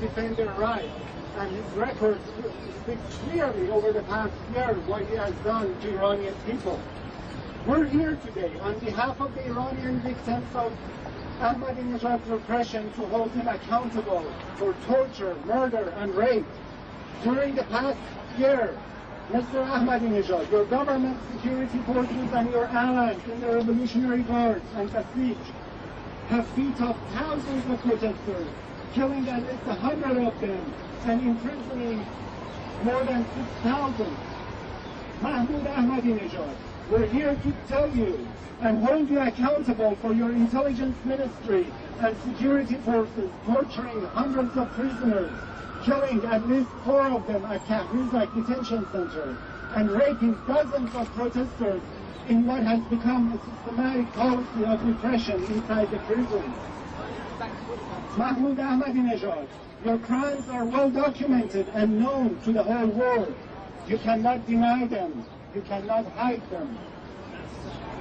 defend their rights. And his record speaks clearly over the past year what he has done to Iranian people. We're here today on behalf of the Iranian victims of Ahmadinejad's repression to hold him accountable for torture, murder, and rape. During the past year, Mr. Ahmadinejad, your government, security forces, and your allies in the Revolutionary Guards and Basij have beat up thousands of protesters, killing at least 100 of them and imprisoning more than 6,000. Mahmoud Ahmadinejad, we're here to tell you and hold you accountable for your intelligence ministry and security forces torturing hundreds of prisoners, killing at least 4 of them at Tahrizak detention center, and raping dozens of protesters in what has become a systematic policy of repression inside the prison. Mahmoud Ahmadinejad, your crimes are well documented and known to the whole world. You cannot deny them. You cannot hide them.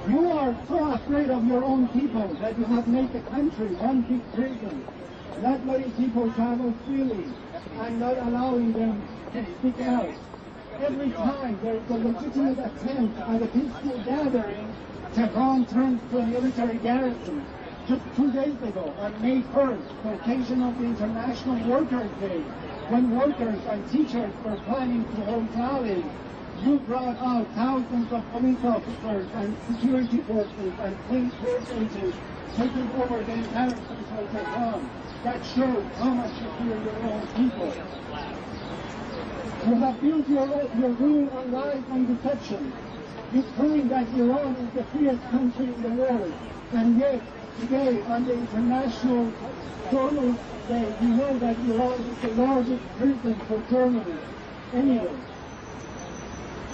You are so afraid of your own people that you have made the country one big prison, not letting people travel freely and not allowing them to speak out. Every time there is a legitimate attempt at a peaceful gathering, Tehran turns to a military garrison. Just 2 days ago, on May 1st, the occasion of the International Workers' Day, when workers and teachers were planning to hold rallies, you brought out thousands of police officers and security forces and police force agents taking over the entire central Tehran. That shows how much you fear your own people. You have built your rule on lies and deception. You claim that Iran is the freest country in the world, and yet today on the International Journalist Day, we know that Iran is the largest prison for journalists anywhere.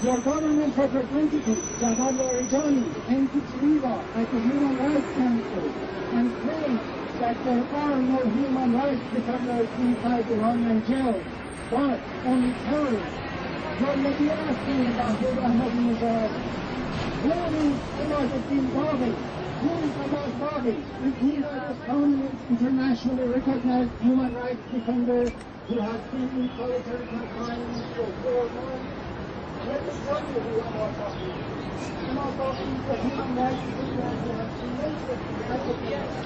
Your government representative, Javad Larijani, came to Geneva at the Human Rights Council and claimed that there are no human rights defenders inside Iranian jails, but only terrorists. But let me ask you, Mahmoud Ahmadinejad, who is Ahmadinejads Bobby? Who is Ahmad Bobby? Is he not a prominent internationally recognized human rights defender who has been in solitary confinement for 4 months? Let me tell you who Ahmad Bobby is. Ahmad Bobby is a human rights defender who has been recognized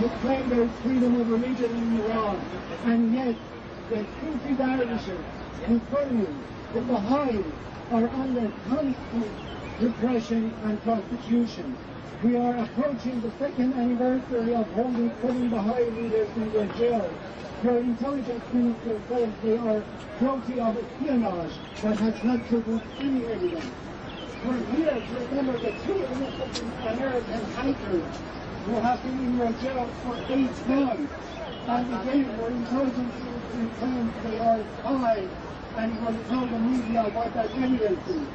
You claim there is freedom of religion in Iran, and yet the Sufi dervishes, the Sunnis, the Baha'is are under constant repression and prosecution. We are approaching the 2nd anniversary of holding 7 Baha'i leaders in their jails. Your intelligence minister says they are guilty of espionage but has not produced any evidence. We're here to remember the 2 innocent American hikers who have been in your jail for 8 months. And again, your intelligence minister claims they are spies and will tell the media what that evidence is.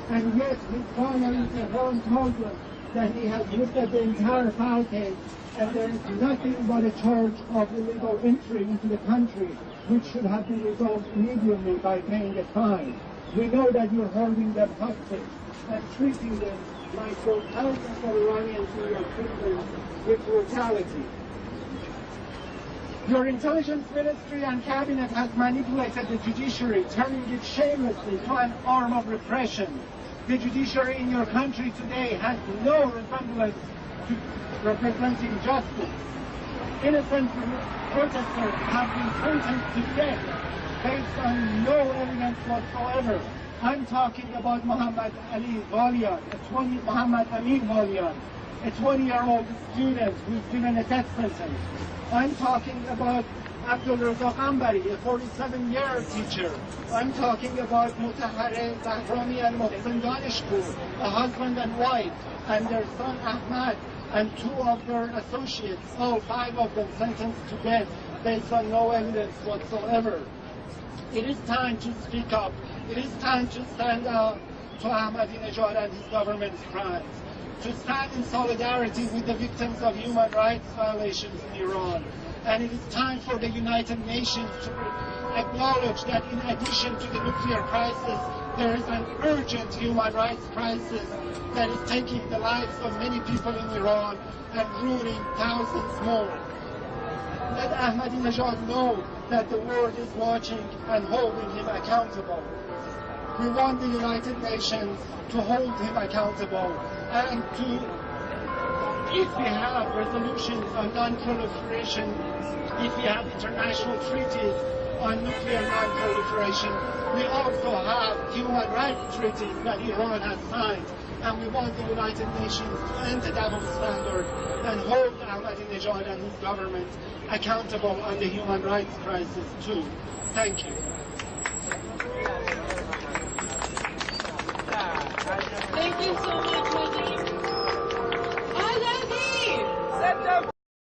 And yet, his lawyer in Tehran told us that he has looked at the entire file case and there is nothing but a charge of illegal entry into the country, which should have been resolved immediately by paying a fine. We know that you're holding them hostage and treating them like those thousands of Iranians in your prison with brutality. Your intelligence ministry and cabinet has manipulated the judiciary, turning it shamelessly to an arm of repression. The judiciary in your country today has no resemblance to representing justice. Innocent protesters have been sentenced to death based on no evidence whatsoever. I'm talking about Muhammad Ali Ghalian, Muhammad Amin Ghalian, a 20-year-old student who's given a death sentence. I'm talking about Abdul Razak Ambari, a 47-year teacher. I'm talking about Mutahare Zahrami and Mohsen Danishpur, a husband and wife, and their son Ahmad, and 2 of their associates, all 5 of them sentenced to death based on no evidence whatsoever. It is time to speak up. It is time to stand up to Ahmadinejad and his government's crimes, to stand in solidarity with the victims of human rights violations in Iran. And it is time for the United Nations to acknowledge that in addition to the nuclear crisis, there is an urgent human rights crisis that is taking the lives of many people in Iran and ruining thousands more. Let Ahmadinejad know that the world is watching and holding him accountable. We want the United Nations to hold him accountable and to, if we have resolutions on non-proliferation, if we have international treaties on nuclear non-proliferation, we also have human rights treaties that Iran has signed, and we want the United Nations to end the double standard and hold Ahmadinejad and his government accountable on the human rights crisis too. Thank you.